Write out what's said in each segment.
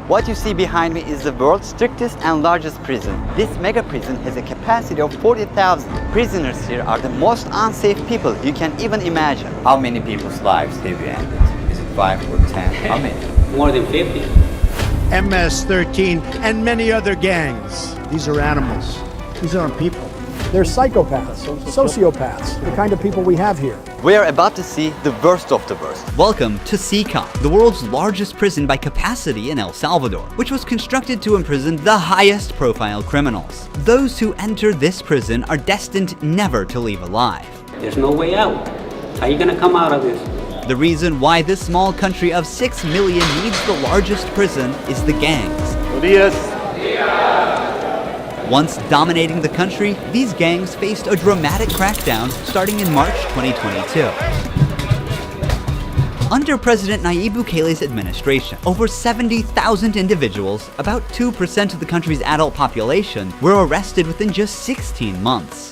What you see behind me is the world's strictest and largest prison. This mega prison has a capacity of 40,000. Prisoners here are the most unsafe people you can even imagine. How many people's lives have you ended? Is it 5 or 10? How many? More than 50. MS-13 and many other gangs. These are animals. These aren't people. They're psychopaths, sociopaths, the kind of people we have here. We are about to see the worst of the worst. Welcome to Cecot, the world's largest prison by capacity in El Salvador, which was constructed to imprison the highest profile criminals. Those who enter this prison are destined never to leave alive. There's no way out. How are you gonna come out of this? The reason why this small country of 6 million needs the largest prison is the gangs. Once dominating the country, these gangs faced a dramatic crackdown starting in March 2022. Under President Nayib Bukele's administration, over 70,000 individuals, about 2% of the country's adult population, were arrested within just 16 months.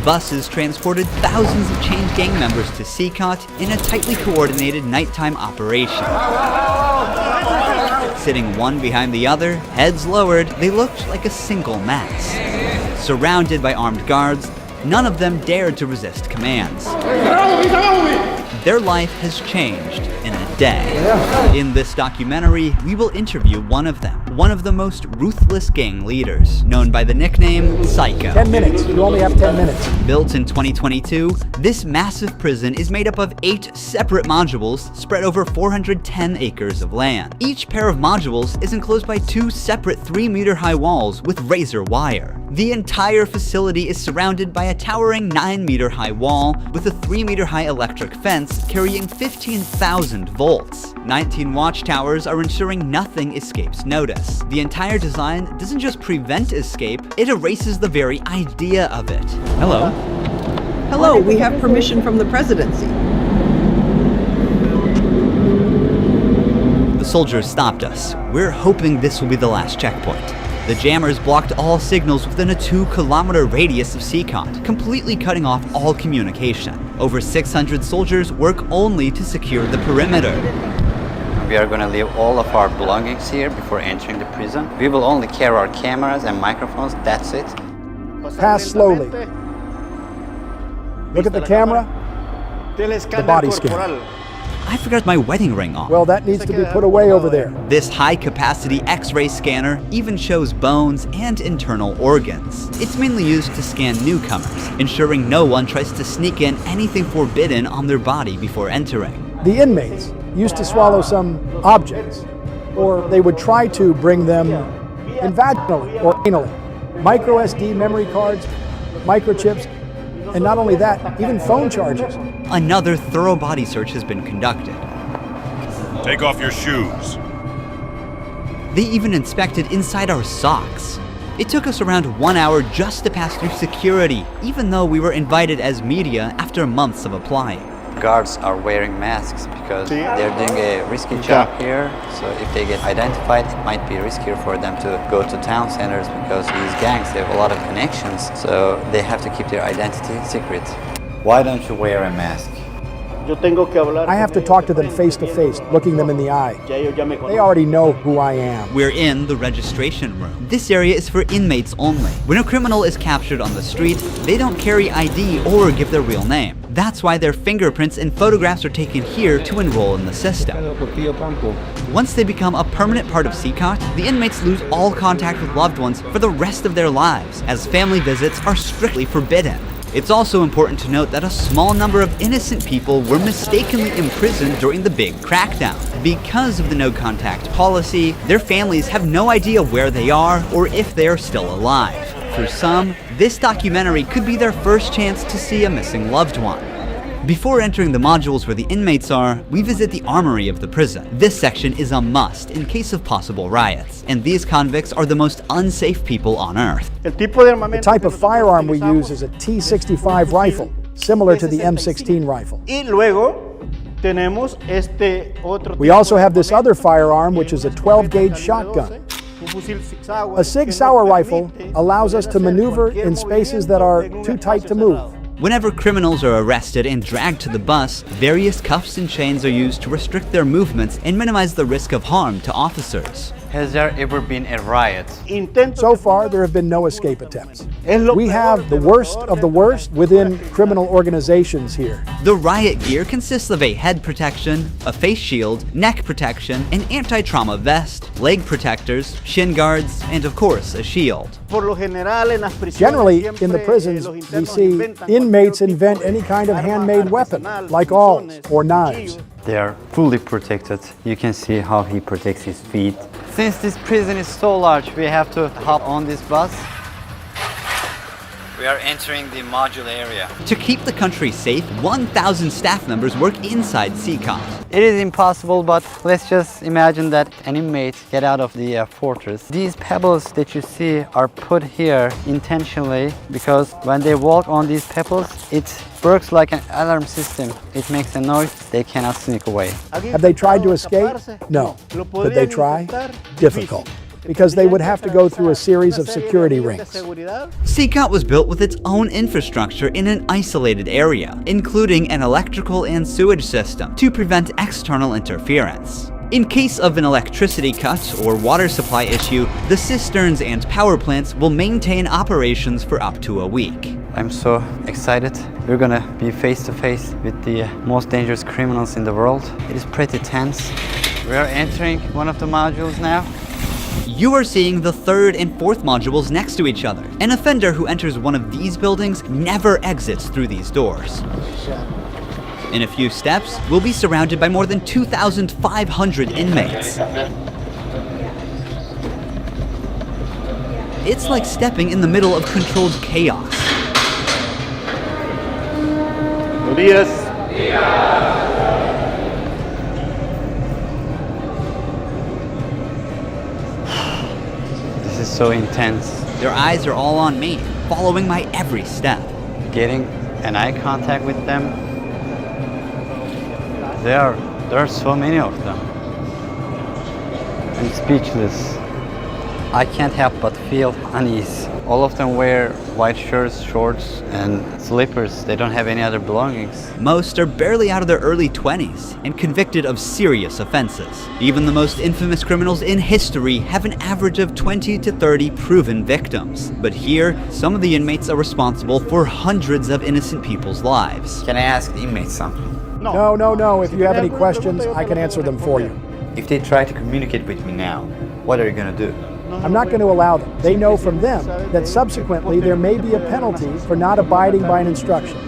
Buses transported thousands of chained gang members to Cecot in a tightly coordinated nighttime operation. Sitting one behind the other, heads lowered, they looked like a single mass. Surrounded by armed guards, none of them dared to resist commands. Their life has changed in a day. In this documentary, we will interview one of them, one of the most ruthless gang leaders, known by the nickname Cecot. 10 minutes. You only have 10 minutes. Built in 2022, this massive prison is made up of 8 separate modules spread over 410 acres of land. Each pair of modules is enclosed by 2 separate 3-meter-high walls with razor wire. The entire facility is surrounded by a towering 9-meter-high wall with a 3-meter-high electric fence carrying 15,000 volts. 19 watchtowers are ensuring nothing escapes notice. The entire design doesn't just prevent escape, it erases the very idea of it. Hello. Hello, we have permission from the presidency. The soldiers stopped us. We're hoping this will be the last checkpoint. The jammers blocked all signals within a 2-kilometer radius of Cecot, completely cutting off all communication. Over 600 soldiers work only to secure the perimeter. We are going to leave all of our belongings here before entering the prison. We will only carry our cameras and microphones, that's it. Pass slowly. Look at the camera. The body scan. I forgot my wedding ring on. Well, that needs to be put away over there. This high-capacity X-ray scanner even shows bones and internal organs. It's mainly used to scan newcomers, ensuring no one tries to sneak in anything forbidden on their body before entering. The inmates used to swallow some objects, or they would try to bring them in vaginally or anally. Micro SD memory cards, microchips, and not only that, even phone chargers. Another thorough body search has been conducted. Take off your shoes. They even inspected inside our socks. It took us around 1 hour just to pass through security, even though we were invited as media after months of applying. Guards are wearing masks because they're doing a risky job here. So if they get identified, it might be riskier for them to go to town centers because these gangs, they have a lot of connections. So they have to keep their identity secret. Why don't you wear a mask? I have to talk to them face to face, looking them in the eye. They already know who I am. We're in the registration room. This area is for inmates only. When a criminal is captured on the street, they don't carry ID or give their real name. That's why their fingerprints and photographs are taken here to enroll in the system. Once they become a permanent part of Cecot, the inmates lose all contact with loved ones for the rest of their lives, as family visits are strictly forbidden. It's also important to note that a small number of innocent people were mistakenly imprisoned during the big crackdown. Because of the no-contact policy, their families have no idea where they are or if they are still alive. For some, this documentary could be their first chance to see a missing loved one. Before entering the modules where the inmates are, we visit the armory of the prison. This section is a must in case of possible riots, and these convicts are the most unsafe people on earth. The type of firearm we use is a T65 rifle, similar to the M16 rifle. We also have this other firearm, which is a 12-gauge shotgun. A Sig Sauer rifle allows us to maneuver in spaces that are too tight to move. Whenever criminals are arrested and dragged to the bus, various cuffs and chains are used to restrict their movements and minimize the risk of harm to officers. Has there ever been a riot? So far, there have been no escape attempts. We have the worst of the worst within criminal organizations here. The riot gear consists of a head protection, a face shield, neck protection, an anti-trauma vest, leg protectors, shin guards, and of course, a shield. Generally, in the prisons, we see inmates invent any kind of handmade weapon, like awls or knives. They are fully protected. You can see how he protects his feet. Since this prison is so large, we have to hop on this bus. We are entering the module area. To keep the country safe, 1,000 staff members work inside Cecot. It is impossible, but let's just imagine that an inmate get out of the fortress. These pebbles that you see are put here intentionally because when they walk on these pebbles, it works like an alarm system. It makes a noise, they cannot sneak away. Have they tried to escape? No. Could they try? Difficult, because they would have to go through a series of security rings. Cecot was built with its own infrastructure in an isolated area, including an electrical and sewage system to prevent external interference. In case of an electricity cut or water supply issue, the cisterns and power plants will maintain operations for up to a week. I'm so excited. We're gonna be face to face with the most dangerous criminals in the world. It is pretty tense. We are entering one of the modules now. You are seeing the third and fourth modules next to each other. An offender who enters one of these buildings never exits through these doors. In a few steps, we'll be surrounded by more than 2,500 inmates. It's like stepping in the middle of controlled chaos. This is so intense. Their eyes are all on me, following my every step. Getting an eye contact with them. There are so many of them. I'm speechless. I can't help but feel unease. All of them wear white shirts, shorts, and slippers. They don't have any other belongings. Most are barely out of their early 20s and convicted of serious offenses. Even the most infamous criminals in history have an average of 20 to 30 proven victims. But here, some of the inmates are responsible for hundreds of innocent people's lives. Can I ask the inmates something? No. If you have any questions, I can answer them for you. If they try to communicate with me now, what are you gonna do? I'm not going to allow them. They know from them that subsequently there may be a penalty for not abiding by an instruction.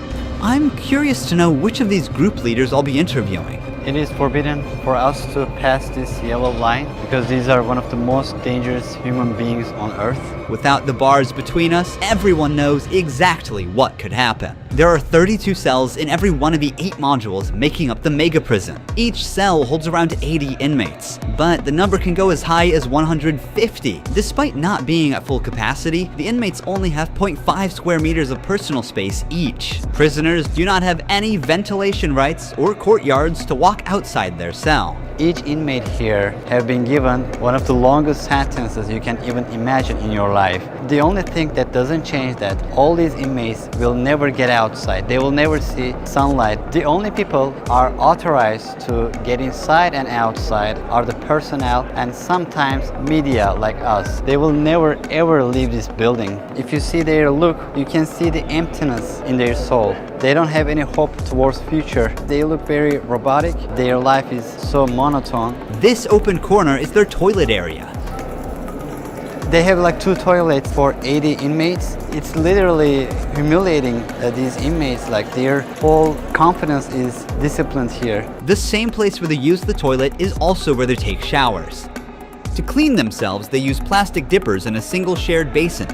I'm curious to know which of these group leaders I'll be interviewing. It is forbidden for us to pass this yellow line because these are one of the most dangerous human beings on Earth. Without the bars between us, everyone knows exactly what could happen. There are 32 cells in every one of the 8 modules making up the mega prison. Each cell holds around 80 inmates, but the number can go as high as 150. Despite not being at full capacity, the inmates only have 0.5 square meters of personal space each. Prisoners do not have any ventilation rights or courtyards to walk outside their cell. Each inmate here have been given one of the longest sentences you can even imagine in your life. The only thing that doesn't change that all these inmates will never get outside. They will never see sunlight. The only people are authorized to get inside and outside are the personnel and sometimes media like us. They will never ever leave this building. If you see their look, you can see the emptiness in their soul. They don't have any hope towards future. They look very robotic. Their life is so monotone. This open corner is their toilet area. They have like 2 toilets for 80 inmates. It's literally humiliating these inmates. Like their whole confidence is disciplined here. The same place where they use the toilet is also where they take showers. To clean themselves, they use plastic dippers in a single shared basin.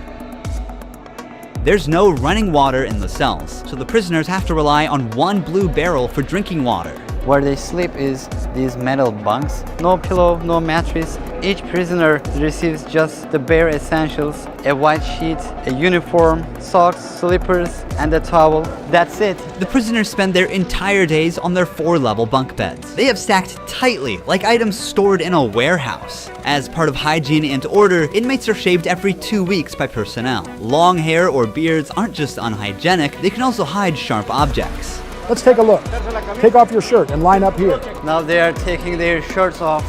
There's no running water in the cells, so the prisoners have to rely on one blue barrel for drinking water. Where they sleep is these metal bunks. No pillow, no mattress. Each prisoner receives just the bare essentials: a white sheet, a uniform, socks, slippers, and a towel. That's it. The prisoners spend their entire days on their 4-level bunk beds. They have stacked tightly, like items stored in a warehouse. As part of hygiene and order, inmates are shaved every 2 weeks by personnel. Long hair or beards aren't just unhygienic, they can also hide sharp objects. Let's take a look. Take off your shirt and line up here. Now they are taking their shirts off.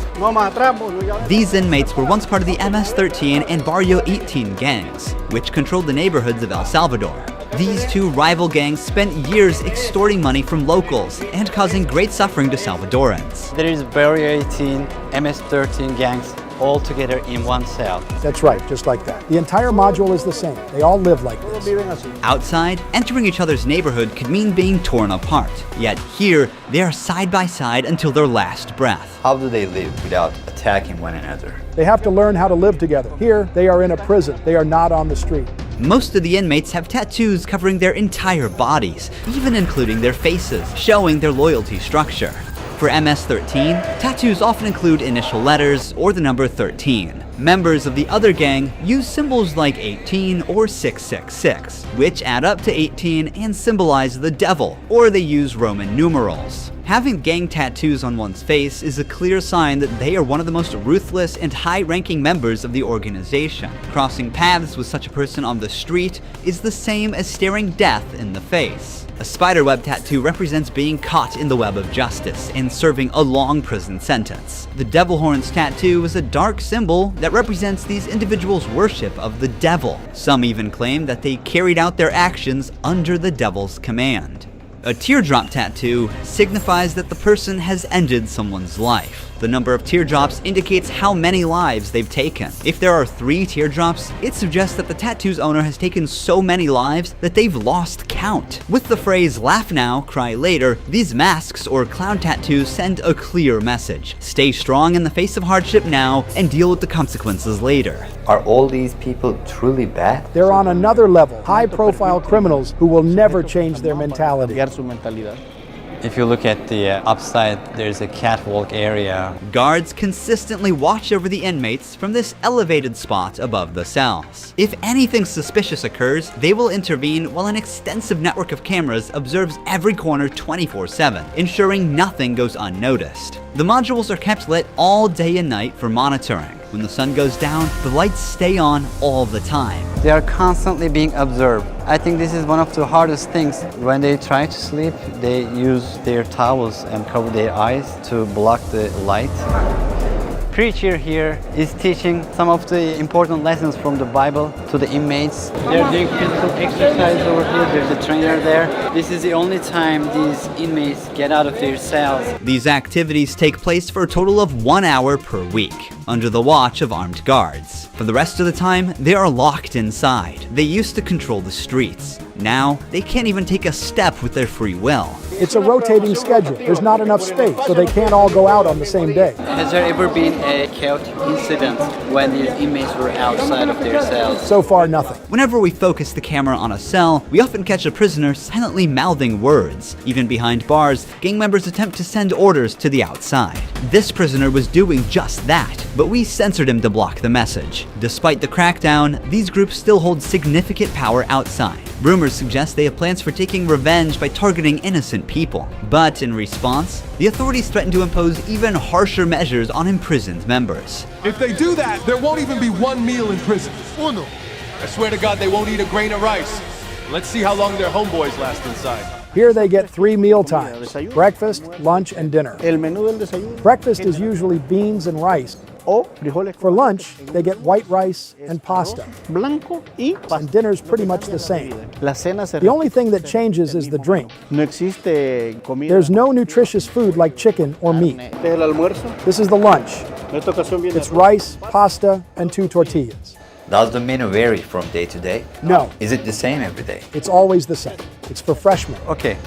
These inmates were once part of the MS-13 and Barrio 18 gangs, which controlled the neighborhoods of El Salvador. These two rival gangs spent years extorting money from locals and causing great suffering to Salvadorans. There is Barrio 18, MS-13 gangs all together in one cell. That's right, just like that. The entire module is the same. They all live like this. Outside, entering each other's neighborhood could mean being torn apart. Yet here, they are side by side until their last breath. How do they live without attacking one another? They have to learn how to live together. Here, they are in a prison. They are not on the street. Most of the inmates have tattoos covering their entire bodies, even including their faces, showing their loyalty structure. For MS-13, tattoos often include initial letters or the number 13. Members of the other gang use symbols like 18 or 666, which add up to 18 and symbolize the devil, or they use Roman numerals. Having gang tattoos on one's face is a clear sign that they are one of the most ruthless and high-ranking members of the organization. Crossing paths with such a person on the street is the same as staring death in the face. A spiderweb tattoo represents being caught in the web of justice and serving a long prison sentence. The devil horns tattoo is a dark symbol that represents these individuals' worship of the devil. Some even claim that they carried out their actions under the devil's command. A teardrop tattoo signifies that the person has ended someone's life. The number of teardrops indicates how many lives they've taken. If there are 3 teardrops, it suggests that the tattoo's owner has taken so many lives that they've lost count. With the phrase "laugh now, cry later," these masks or clown tattoos send a clear message. Stay strong in the face of hardship now and deal with the consequences later. Are all these people truly bad? They're on another level, high-profile criminals who will never change their mentality. If you look at the upside, there's a catwalk area. Guards consistently watch over the inmates from this elevated spot above the cells. If anything suspicious occurs, they will intervene while an extensive network of cameras observes every corner 24/7, ensuring nothing goes unnoticed. The modules are kept lit all day and night for monitoring. When the sun goes down, the lights stay on all the time. They are constantly being observed. I think this is one of the hardest things. When they try to sleep, they use their towels and cover their eyes to block the light. Preacher here is teaching some of the important lessons from the Bible to the inmates. They're doing physical exercise over here. There's a trainer there. This is the only time these inmates get out of their cells. These activities take place for a total of 1 hour per week, under the watch of armed guards. For the rest of the time, they are locked inside. They used to control the streets. Now, they can't even take a step with their free will. It's a rotating schedule. There's not enough space, so they can't all go out on the same day. Has there ever been a chaotic incident when these inmates were outside of their cells? So far, nothing. Whenever we focus the camera on a cell, we often catch a prisoner silently mouthing words. Even behind bars, gang members attempt to send orders to the outside. This prisoner was doing just that, but we censored him to block the message. Despite the crackdown, these groups still hold significant power outside. Rumors suggest they have plans for taking revenge by targeting innocent people. But in response, the authorities threaten to impose even harsher measures on imprisoned members. If they do that, there won't even be one meal in prison. I swear to God, they won't eat a grain of rice. Let's see how long their homeboys last inside. Here they get 3 meal times: breakfast, lunch, and dinner. Breakfast is usually beans and rice. For lunch, they get white rice and pasta. And dinner's pretty much the same. The only thing that changes is the drink. There's no nutritious food like chicken or meat. This is the lunch. It's rice, pasta, and 2 tortillas. Does the menu vary from day to day? No, Is it the same every day? it's always the same. It's for freshmen. Okay.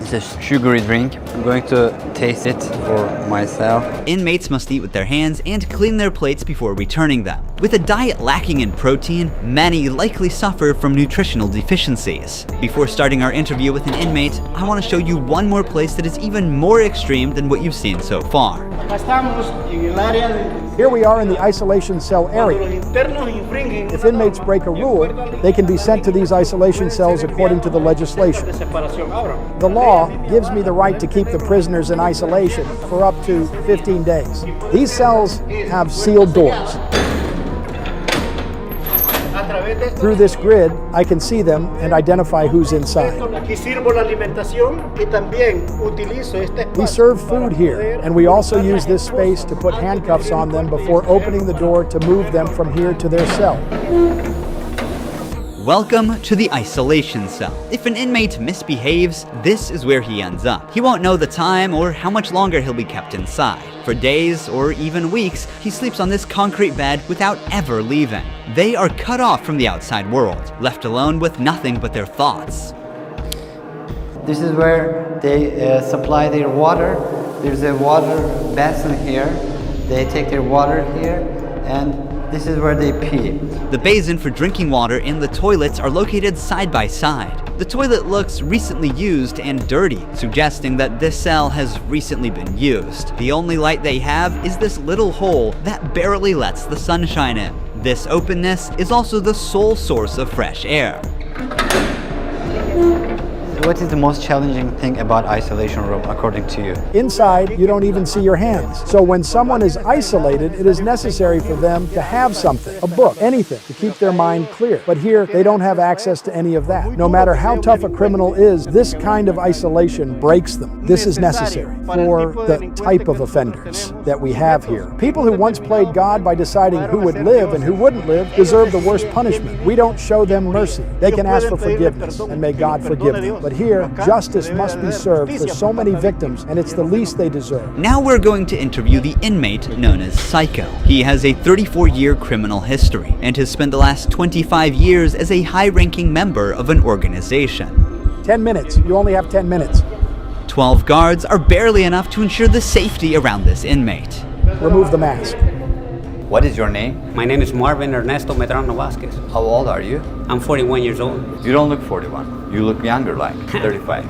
It's a sugary drink. I'm going to taste it for myself. Inmates must eat with their hands and clean their plates before returning them. With a diet lacking in protein, many likely suffer from nutritional deficiencies. Before starting our interview with an inmate, I want to show you one more place that is even more extreme than what you've seen so far. Here we are in the isolation cell area. If inmates break a rule, they can be sent to these isolation cells according to the legislation. The law gives me the right to keep the prisoners in isolation for up to 15 days. These cells have sealed doors. Through this grid, I can see them and identify who's inside. We serve food here, and we also use this space to put handcuffs on them before opening the door to move them from here to their cell. Welcome to the isolation cell. If an inmate misbehaves, this is where he ends up. He won't know the time or how much longer he'll be kept inside. For days or even weeks, he sleeps on this concrete bed without ever leaving. They are cut off from the outside world, left alone with nothing but their thoughts. This is where they supply their water. There's a water basin here. They take their water here, and this is where they pee. The basin for drinking water and the toilets are located side by side. The toilet looks recently used and dirty, suggesting that this cell has recently been used. The only light they have is this little hole that barely lets the sun shine in. This openness is also the sole source of fresh air. What is the most challenging thing about isolation room according to you? Inside, you don't even see your hands. So when someone is isolated, it is necessary for them to have something, a book, anything, to keep their mind clear. But here, they don't have access to any of that. No matter how tough a criminal is, this kind of isolation breaks them. This is necessary for the type of offenders that we have here. People who once played God by deciding who would live and who wouldn't live deserve the worst punishment. We don't show them mercy. They can ask for forgiveness, and may God forgive them. But here, justice must be served for so many victims, and it's the least they deserve. Now we're going to interview the inmate known as Cecot. He has a 34-year criminal history and has spent the last 25 years as a high-ranking member of an organization. 10 minutes. You only have 10 minutes. 12 guards are barely enough to ensure the safety around this inmate. Remove the mask. What is your name? My name is Marvin Ernesto Medrano Vasquez. How old are you? I'm 41 years old. You don't look 41. You look younger, like 35.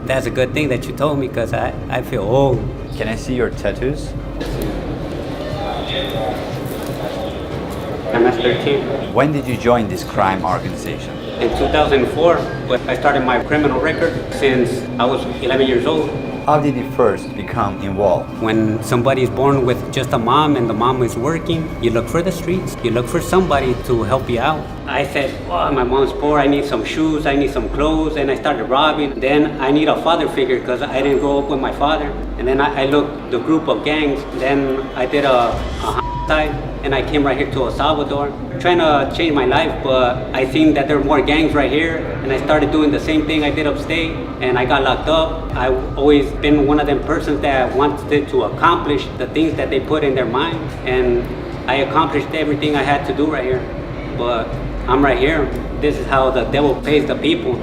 That's a good thing that you told me, because I feel old. Can I see your tattoos? MS-13. When did you join this crime organization? In 2004, I started my criminal record since I was 11 years old. How did you first become involved? When somebody is born with just a mom and the mom is working, you look for the streets. You look for somebody to help you out. I said, oh, my mom's poor, I need some shoes, I need some clothes, and I started robbing. Then I need a father figure because I didn't grow up with my father. And then I looked the group of gangs. Then I did a side, and I came right here to El Salvador, trying to change my life, but I seen that there were more gangs right here, and I started doing the same thing I did upstate, and I got locked up. I've always been one of them persons that wanted to accomplish the things that they put in their mind, and I accomplished everything I had to do right here. But I'm right here. This is how the devil pays the people.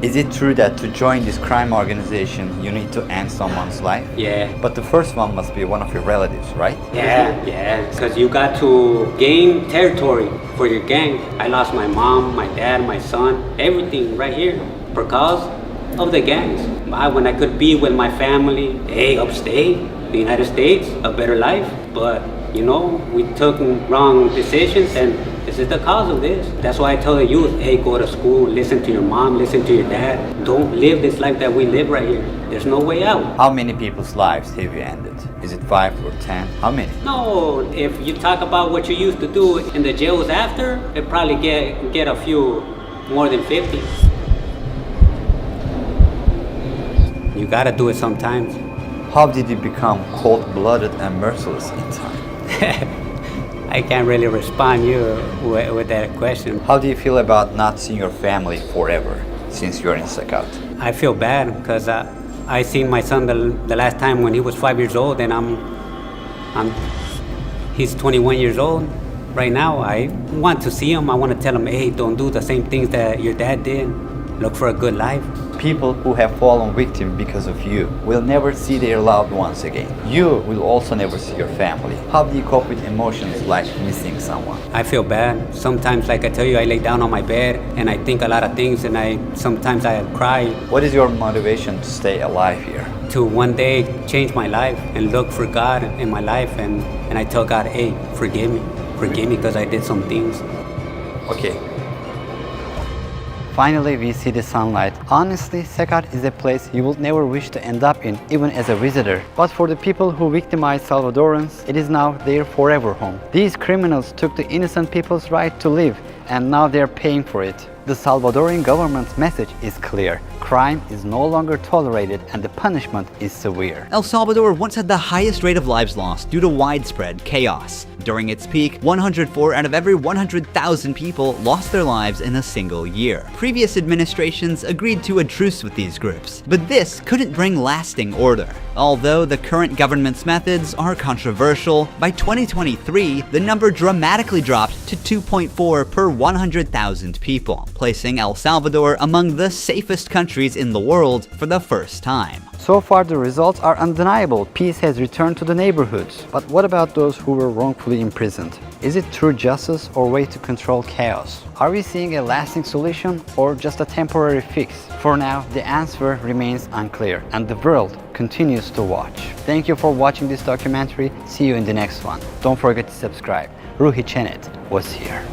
Is it true that to join this crime organization, you need to end someone's life? Yeah. But the first one must be one of your relatives, right? Yeah, because you got to gain territory for your gang. I lost my mom, my dad, my son, everything right here because of the gangs. When I could be with my family, upstate, the United States, a better life. But, you know, we took wrong decisions, and this is the cause of this. That's why I tell the youth, go to school, listen to your mom, listen to your dad. Don't live this life that we live right here. There's no way out. How many people's lives have you ended? Is it 5 or 10? How many? No, if you talk about what you used to do in the jails after, it probably get a few more than 50. You gotta do it sometimes. How did you become cold-blooded and merciless in time? I can't really respond you with that question. How do you feel about not seeing your family forever since you're in Cecot? I feel bad because I seen my son the last time when he was 5 years old, and he's 21 years old right now. I want to see him. I want to tell him, don't do the same things that your dad did. Look for a good life. People who have fallen victim because of you will never see their loved ones again. You will also never see your family. How do you cope with emotions like missing someone? I feel bad. Sometimes, like I tell you, I lay down on my bed and I think a lot of things, and sometimes I cry. What is your motivation to stay alive here? To one day change my life and look for God in my life, and I tell God, hey, forgive me because I did some things. Okay. Finally, we see the sunlight. Honestly, Cecot is a place you will never wish to end up in, even as a visitor. But for the people who victimized Salvadorans, it is now their forever home. These criminals took the innocent people's right to live, and now they're paying for it. The Salvadoran government's message is clear. Crime is no longer tolerated and the punishment is severe. El Salvador once had the highest rate of lives lost due to widespread chaos. During its peak, 104 out of every 100,000 people lost their lives in a single year. Previous administrations agreed to a truce with these groups, but this couldn't bring lasting order. Although the current government's methods are controversial, by 2023, the number dramatically dropped to 2.4 per 100,000 people, placing El Salvador among the safest countries in the world for the first time. So far, the results are undeniable. Peace has returned to the neighborhoods. But what about those who were wrongfully imprisoned? Is it true justice or way to control chaos? Are we seeing a lasting solution or just a temporary fix? For now, the answer remains unclear and the world continues to watch. Thank you for watching this documentary. See you in the next one. Don't forget to subscribe. Ruhi Chenet was here.